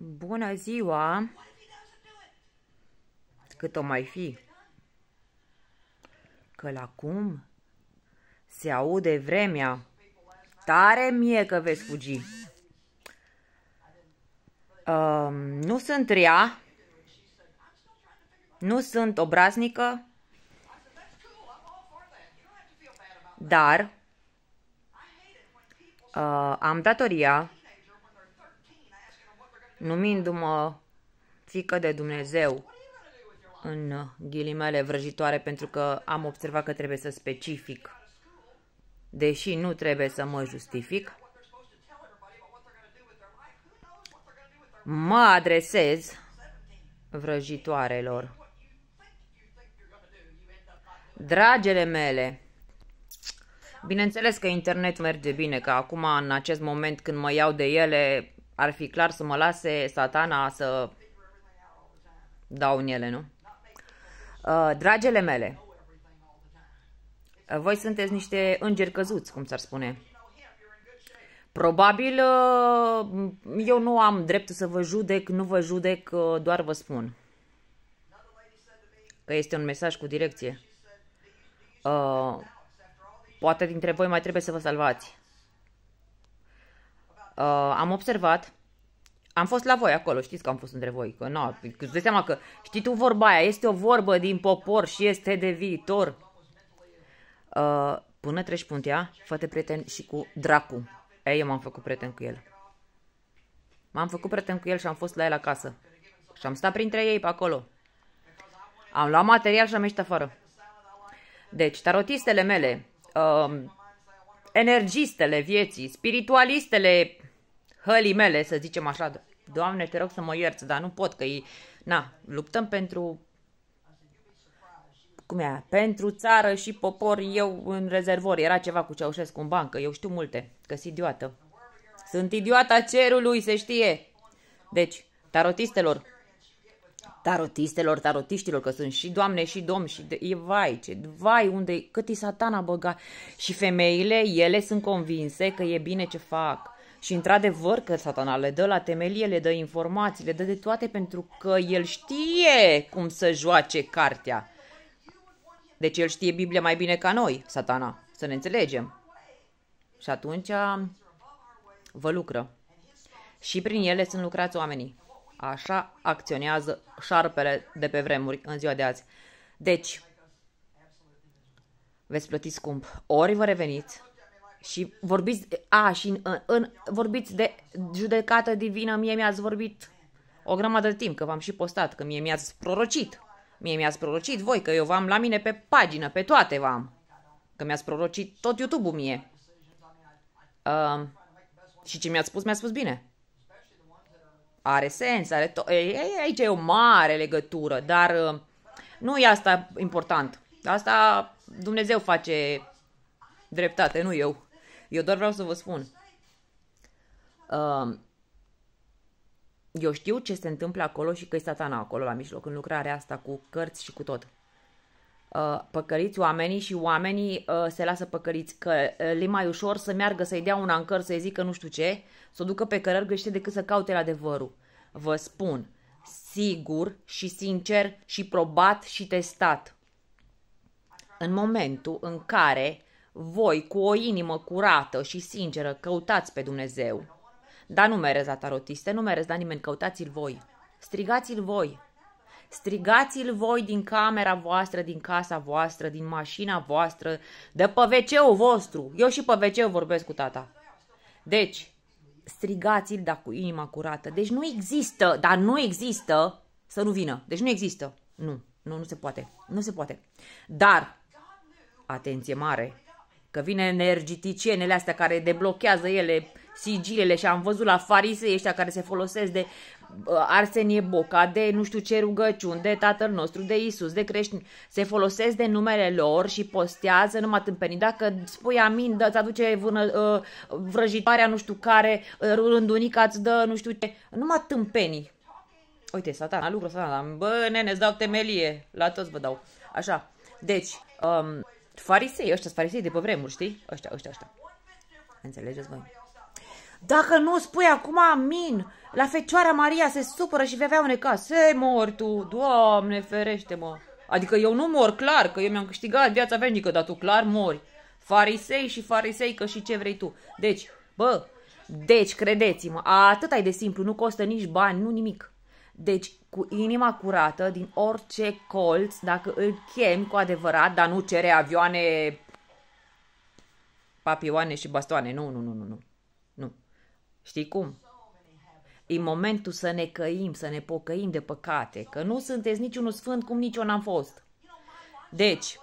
Bună ziua! Cât o mai fi? Că la cum se aude vremea. Tare mie că veți fugi. Nu sunt rea. Nu sunt obraznică. Dar am datoria, numindu-mă fiică de Dumnezeu, în ghilimele vrăjitoare, pentru că am observat că trebuie să specific, deși nu trebuie să mă justific, mă adresez vrăjitoarelor. Dragele mele, bineînțeles că internetul merge bine, că acum, în acest moment, când mă iau de ele, ar fi clar să mă lase Satana să dau în ele, nu? Dragele mele, voi sunteți niște îngeri căzuți, cum s-ar spune. Probabil eu nu am dreptul să vă judec, nu vă judec, doar vă spun că este un mesaj cu direcție. Poate dintre voi mai trebuie să vă salvați. Am observat, am fost la voi acolo, știți că am fost între voi, că nu, îți dai seama că, știi tu vorba aia, este o vorbă din popor și este de viitor. Până treci puntea, fă-te prieten și cu dracu. Eu m-am făcut prieten cu el. M-am făcut prieten cu el și am fost la el acasă. Și am stat printre ei pe acolo. Am luat material și am ieșit afară. Deci, tarotistele mele, energistele vieții, spiritualistele hălii mele, să zicem așa, Doamne, te rog să mă ierți, dar nu pot, că luptăm pentru, pentru țară și popor. Eu în rezervor, era ceva cu Ceaușescu în bancă, eu știu multe, că-s idiotă. Sunt idioata cerului, se știe. Deci, tarotiștilor, că sunt și doamne și domni și cât e Satana băgat. Și femeile, ele sunt convinse că e bine ce fac. Și într-adevăr că Satana le dă la temelie, le dă informații, le dă de toate, pentru că el știe cum să joace cartea. Deci el știe Biblia mai bine ca noi, Satana, să ne înțelegem. Și atunci vă lucră. Și prin ele sunt lucrați oamenii. Așa acționează șarpele de pe vremuri în ziua de azi. Deci, veți plăti scump. Ori vă reveniți și vorbiți, vorbiți de judecată divină. Mie mi-ați vorbit o grămadă de timp, că v-am și postat, că mie mi-ați prorocit. Mie mi-ați prorocit voi, că eu v-am la mine pe pagină, pe toate v-am. Că mi-ați prorocit tot YouTube-ul mie. Și ce mi-ați spus bine. Are sens, aici e o mare legătură, dar nu e asta important. Asta Dumnezeu face dreptate, nu eu. Eu doar vreau să vă spun. Eu știu ce se întâmplă acolo și că e Satana acolo la mijloc, în lucrarea asta cu cărți și cu tot. Păcăliți oamenii și oamenii se lasă păcăliți, că le mai ușor să meargă să-i dea un ancăr, să-i zică nu știu ce, să o ducă pe cărări greșite decât să caute la adevărul. Vă spun, sigur și sincer și probat și testat. În momentul în care voi, cu o inimă curată și sinceră, căutați pe Dumnezeu, dar nu mergeți la tarotiste, nu mergeți la nimeni, căutați-l voi. Strigați-l voi. Strigați-l voi din camera voastră, din casa voastră, din mașina voastră, de pe WC-ul vostru. Eu și pe WC vorbesc cu tata. Deci, strigați-l, dar cu inima curată. Deci nu există, dar nu există să nu vină. Deci nu există. Nu se poate. Nu se poate. Dar, atenție mare, că vine energeticienele astea care deblochează ele sigilele și am văzut la farisei ăștia care se folosesc de Arsenie Boca, de nu știu ce rugăciuni, de Tatăl nostru, de Isus, de creștini, se folosesc de numele lor și postează numai tâmpenii. Dacă spui amin, îți aduce vrăjitoarea nu știu care, rândunica îți dă nu știu ce, numai tâmpenii. Uite, Satana, lucru Satana, bă, nene, îți dau temelie, la toți vă dau. Așa, deci, farisei, ăștia farisei de pe vremuri, știi? Ăștia. Înțelegeți voi? Dacă nu spui acum amin, La Fecioara Maria se supără și vevea un necaz. Se mori tu, Doamne ferește-mă. Adică eu nu mor, clar, că eu mi-am câștigat viața veșnică, dar tu clar mori. Farisei și farisei, că și ce vrei tu. Deci, credeți-mă, atât ai de simplu, nu costă nici bani, nu nimic. Deci, cu inima curată, din orice colț, dacă îl chemi cu adevărat, dar nu cere avioane, papioane și bastoane. Nu. Știi cum? E momentul să ne căim, să ne pocăim de păcate, că nu sunteți niciunul sfânt cum nici eu n-am fost. Deci,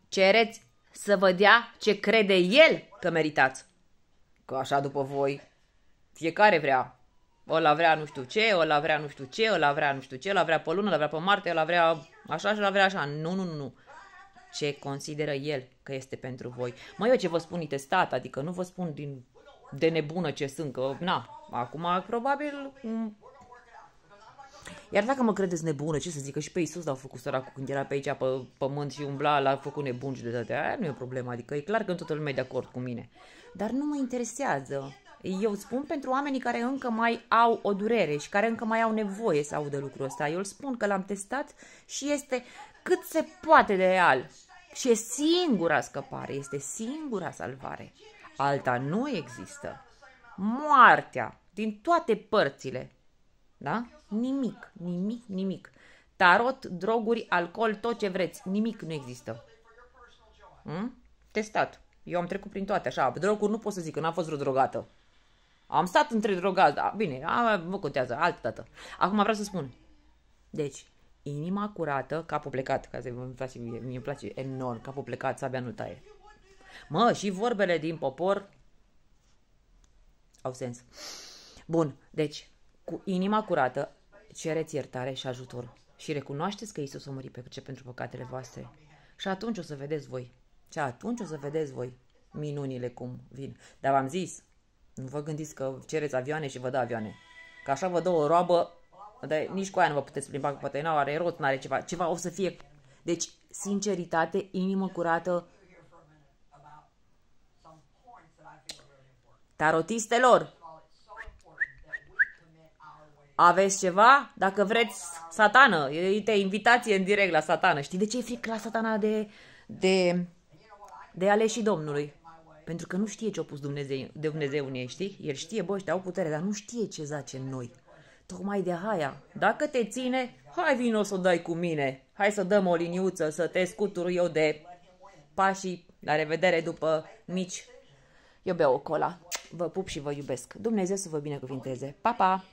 cereți să vă dea ce crede El că meritați. Că așa după voi, fiecare vrea. Ăla vrea nu știu ce, ăla vrea nu știu ce, ăla vrea nu știu ce, ăla vrea pe lună, ăla vrea pe Marte, ăla vrea așa și ăla vrea așa. Nu. Ce consideră El că este pentru voi. Eu ce vă spun testat, adică nu vă spun de nebună ce sunt, că na, acum probabil... Iar dacă mă credeți nebună, ce să zic, că și pe Iisus l-au făcut săracul când era pe aici pe pământ și umbla, l-a făcut nebun și de toate. Aia nu e o problemă, adică e clar că toată lumea e de acord cu mine. Dar nu mă interesează. Eu spun pentru oamenii care încă mai au o durere și care încă mai au nevoie să audă lucrul ăsta. Eu îl spun că l-am testat și este cât se poate de real. Și e singura scăpare, este singura salvare. Alta nu există. Moartea din toate părțile. Da? Nimic. Tarot, droguri, alcool, tot ce vreți. Nimic nu există. Testat. Eu am trecut prin toate, așa. Droguri nu pot să zic, că n-am fost vreo drogată. Am stat între drogați, da, bine, vă contează, altă dată. Acum vreau să spun. Deci, inima curată, capul plecat, ca să mi-e place enorm, capul plecat, sabia nu taie. Și vorbele din popor au sens. Bun, deci, cu inima curată, cereți iertare și ajutor. Și recunoașteți că Iisus a murit pentru păcatele voastre. Și atunci o să vedeți voi minunile cum vin. Dar v-am zis, nu vă gândiți că cereți avioane și vă dă avioane. Că așa vă dă o roabă, dar nici cu aia nu vă puteți plimba, că poate nu are rost, n-are ceva. Ceva o să fie. Deci, sinceritate, inimă curată. Tarotistelor, aveți ceva? Dacă vreți satană, uite, invitație în direct la satană. Știi de ce e frică la satana de aleșii Domnului? Pentru că nu știe ce a pus Dumnezeu în ei, știi? El știe, ăștia au putere, dar nu știe ce zace în noi. Tocmai de aia. Dacă te ține, hai vino să o dai cu mine. Hai să dăm o liniuță, să te scutur eu de pașii. La revedere după mici. Eu beau o cola. Vă pup și vă iubesc. Dumnezeu să vă binecuvinteze. Pa, pa!